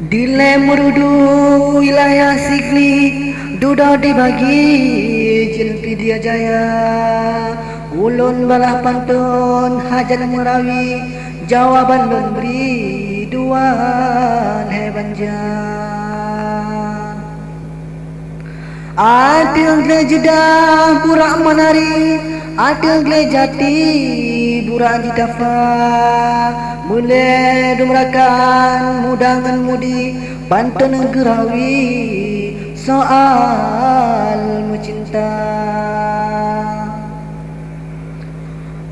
Dile merudu wilayah Sigli duda dibagi jilpi dia jaya ulun balah pantun hajan merawi jawaban lun beri duan hebanjan ada gle jedah burak menari ada gle jati burak jitafa mulai dumrakan mudangan mudi pantun gerawi soal mencinta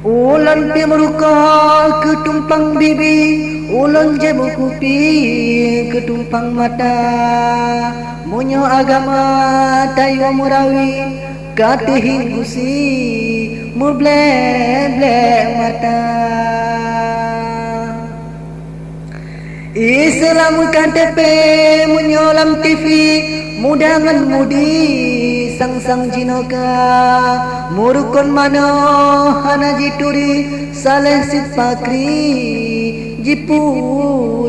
ulan pi meruka ketumpang bibi ulan jebu kupi ketumpang mata munyo agama tayo murawi katihin gusi muble mata Islam KTP menyolam TV mudangan mudi sang jinoka murukon mano hana jituri saleh sit pakri jipu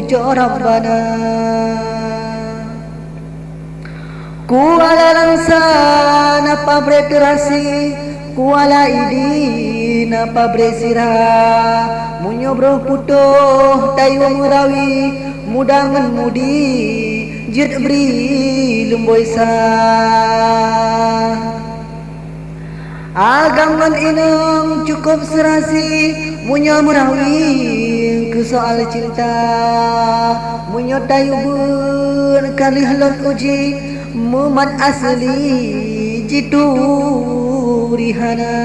jorabana kuala langsa napa berterasi kuala idi napa bersira munyo bro putuh tayo murawi mudangan mudi jid beri lumboisa agaman inung cukup serasi munyo murawi ke soal cinta munyo tayo bun kali halon uji mumat asli jitu rihana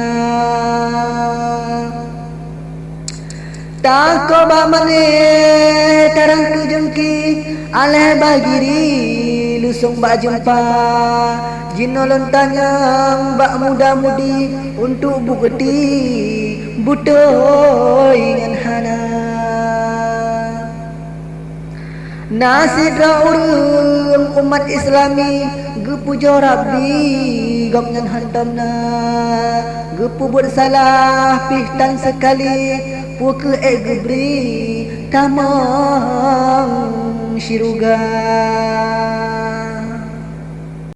tak koba mane tarang kejengki aleh bagiri lusung bak jumpa jinolon tanyang bak muda mudi untuk bukti butoy ngan hana nasib urung umat islami gepujo rabbi gok ngan hantamna gepu bersalah pihtan sekali puke gebri tamang siruga